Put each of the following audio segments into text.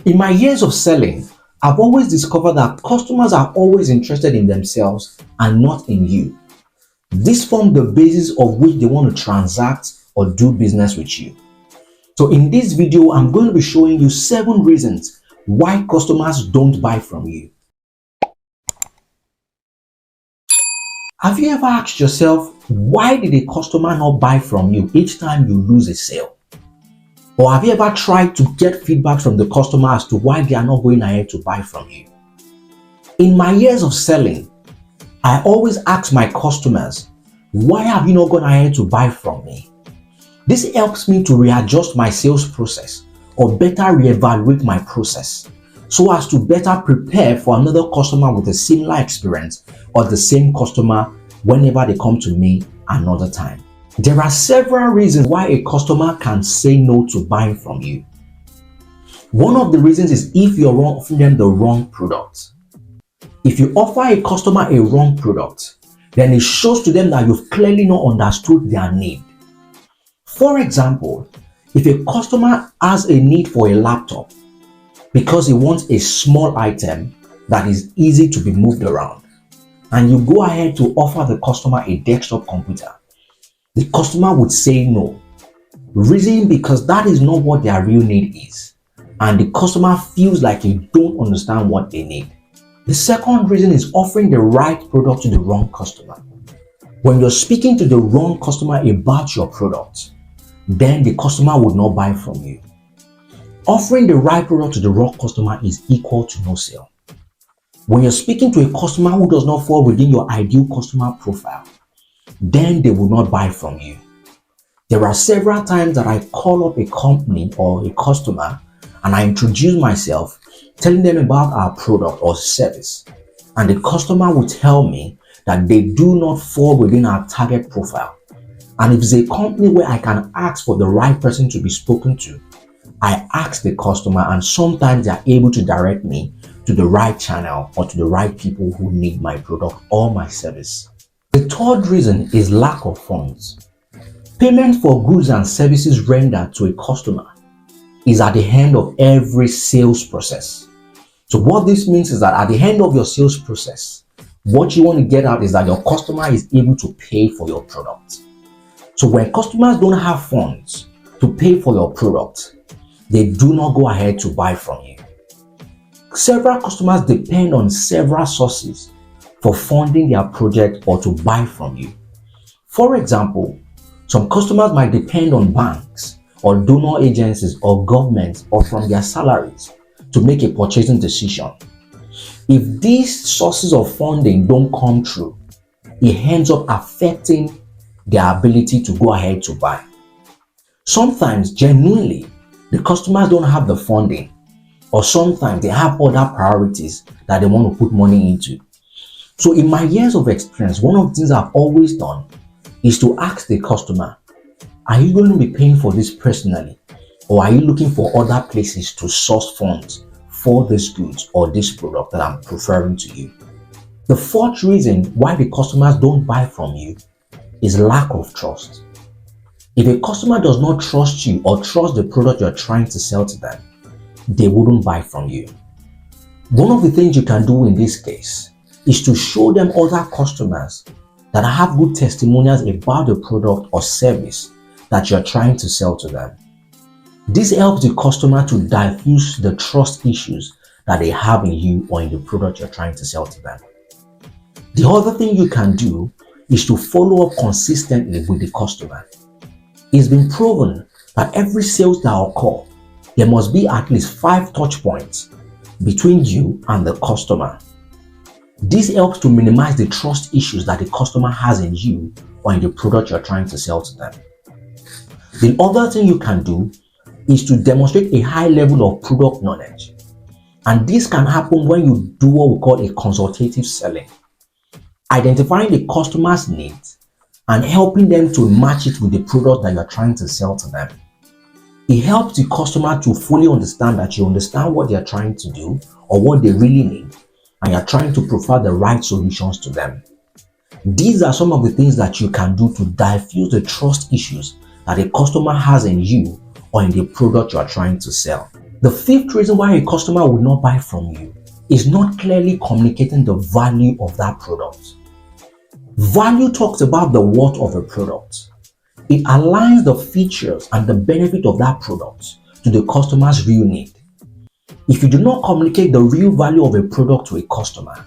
In my years of selling, I've always discovered that customers are always interested in themselves and not in you. This forms the basis of which they want to transact or do business with you. So in this video, I'm going to be showing you 7 reasons why customers don't buy from you. Have you ever asked yourself, why did a customer not buy from you each time you lose a sale? Or have you ever tried to get feedback from the customer as to why they are not going ahead to buy from you? In my years of selling, I always ask my customers, why have you not gone ahead to buy from me? This helps me to readjust my sales process or better reevaluate my process so as to better prepare for another customer with a similar experience or the same customer whenever they come to me another time. There are several reasons why a customer can say no to buying from you. One of the reasons is if you're offering them the wrong product. If you offer a customer a wrong product, then it shows to them that you've clearly not understood their need. For example, if a customer has a need for a laptop because he wants a small item that is easy to be moved around, and you go ahead to offer the customer a desktop computer, the customer would say no. Reason because that is not what their real need is, and the customer feels like you don't understand what they need. The second reason is offering the right product to the wrong customer. When you're speaking to the wrong customer about your product, then the customer would not buy from you. Offering the right product to the wrong customer is equal to no sale. When you're speaking to a customer who does not fall within your ideal customer profile, then they will not buy from you. There are several times that I call up a company or a customer and I introduce myself, telling them about our product or service, and the customer will tell me that they do not fall within our target profile. And if it's a company where I can ask for the right person to be spoken to, I ask the customer, and sometimes they are able to direct me to the right channel or to the right people who need my product or my service. The third reason is lack of funds. Payment for goods and services rendered to a customer is at the end of every sales process. So what this means is that at the end of your sales process, what you want to get out is that your customer is able to pay for your product. So when customers don't have funds to pay for your product, they do not go ahead to buy from you. Several customers depend on several sources for funding their project or to buy from you. For example, some customers might depend on banks or donor agencies or governments or from their salaries to make a purchasing decision. If these sources of funding don't come through, it ends up affecting their ability to go ahead to buy. Sometimes, genuinely, the customers don't have the funding, or sometimes they have other priorities that they want to put money into. So in my years of experience, one of the things I've always done is to ask the customer, are you going to be paying for this personally, or are you looking for other places to source funds for this goods or this product that I'm preferring to you? The fourth reason why the customers don't buy from you is lack of trust. If a customer does not trust you or trust the product you're trying to sell to them, they wouldn't buy from you. One of the things you can do in this case is to show them other customers that have good testimonials about the product or service that you're trying to sell to them. This helps the customer to diffuse the trust issues that they have in you or in the product you're trying to sell to them. The other thing you can do is to follow up consistently with the customer. It's been proven that every sales that occur, there must be at least 5 touch points between you and the customer. This helps to minimize the trust issues that the customer has in you or in the product you're trying to sell to them. The other thing you can do is to demonstrate a high level of product knowledge. And this can happen when you do what we call a consultative selling, identifying the customer's needs and helping them to match it with the product that you're trying to sell to them. It helps the customer to fully understand that you understand what they're trying to do or what they really need, and you're trying to provide the right solutions to them. These are some of the things that you can do to diffuse the trust issues that a customer has in you or in the product you are trying to sell. The fifth reason why a customer would not buy from you is not clearly communicating the value of that product. Value talks about the worth of a product. It aligns the features and the benefit of that product to the customer's real need. If you do not communicate the real value of a product to a customer,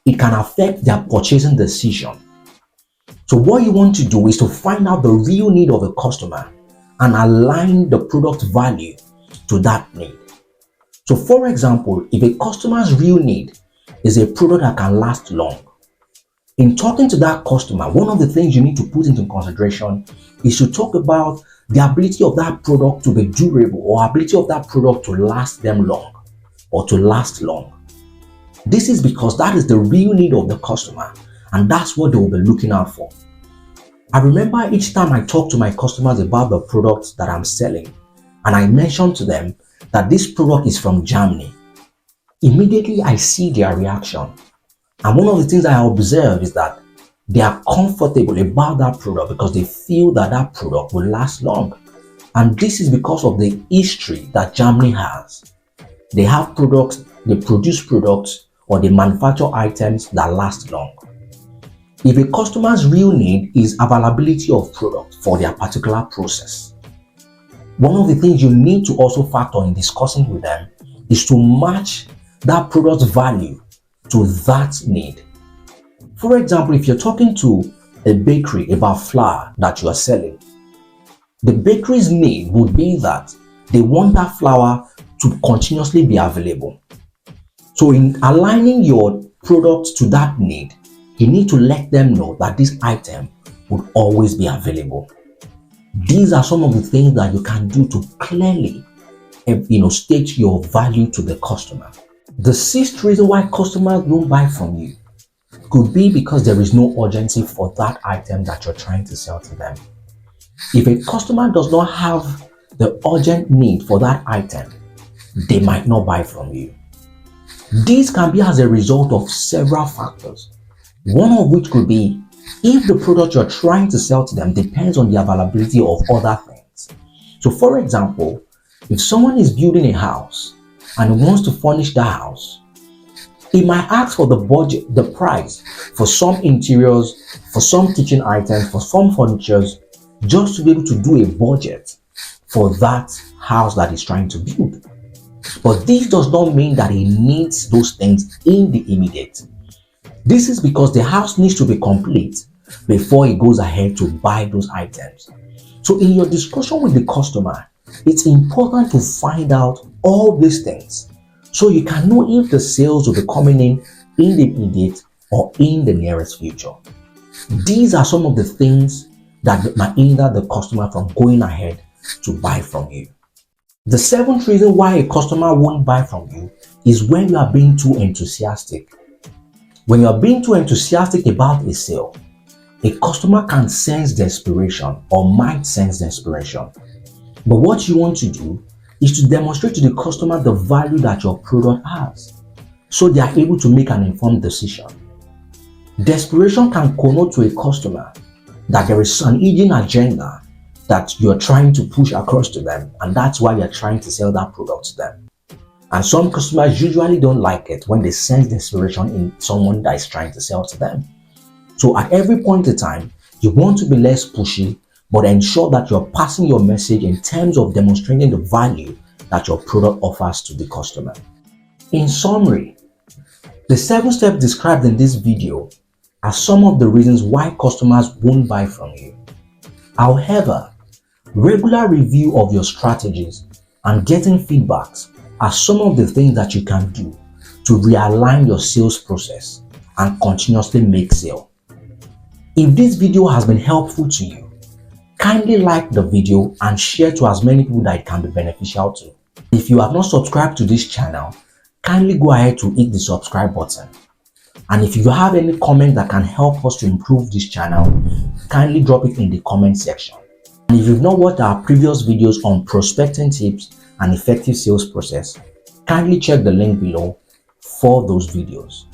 it can affect their purchasing decision. So what you want to do is to find out the real need of a customer and align the product value to that need. So for example, if a customer's real need is a product that can last long, in talking to that customer, one of the things you need to put into consideration is to talk about the ability of that product to be durable, or ability of that product to last them long or to last long. This is because that is the real need of the customer, and that's what they will be looking out for. I remember each time I talk to my customers about the products that I'm selling, and I mention to them that this product is from Germany, immediately I see their reaction. And one of the things I observe is that they are comfortable about that product because they feel that that product will last long. And this is because of the history that Germany has. They have products, they produce products, or they manufacture items that last long. If a customer's real need is availability of product for their particular process, one of the things you need to also factor in discussing with them is to match that product's value to that need. For example, if you're talking to a bakery about flour that you are selling, the bakery's need would be that they want that flour to continuously be available. So in aligning your product to that need, you need to let them know that this item would always be available. These are some of the things that you can do to clearly, state your value to the customer. The sixth reason why customers don't buy from you could be because there is no urgency for that item that you're trying to sell to them. If a customer does not have the urgent need for that item, they might not buy from you. This can be as a result of several factors, one of which could be if the product you're trying to sell to them depends on the availability of other things. So for example, if someone is building a house and wants to furnish the house, he might ask for the budget, the price for some interiors, for some kitchen items, for some furnitures, just to be able to do a budget for that house that he's trying to build. But this does not mean that he needs those things in the immediate. This is because the house needs to be complete before he goes ahead to buy those items. So in your discussion with the customer, it's important to find out all these things so you can know if the sales will be coming in the immediate or in the nearest future. These are some of the things that might hinder the customer from going ahead to buy from you. The seventh reason why a customer won't buy from you is when you are being too enthusiastic. When you are being too enthusiastic about a sale, a customer can sense desperation or might sense desperation. But what you want to do is to demonstrate to the customer the value that your product has, so they are able to make an informed decision. Desperation can connote to a customer that there is an hidden agenda that you're trying to push across to them, and that's why you're trying to sell that product to them. And some customers usually don't like it when they sense desperation in someone that is trying to sell to them. So at every point in time, you want to be less pushy, but ensure that you're passing your message in terms of demonstrating the value that your product offers to the customer. In summary, the 7 steps described in this video are some of the reasons why customers won't buy from you. However, regular review of your strategies and getting feedbacks are some of the things that you can do to realign your sales process and continuously make sale. If this video has been helpful to you, kindly like the video and share to as many people that it can be beneficial to. If you have not subscribed to this channel, kindly go ahead to hit the subscribe button. And if you have any comment that can help us to improve this channel, kindly drop it in the comment section. And if you've not watched our previous videos on prospecting tips and effective sales process, kindly check the link below for those videos.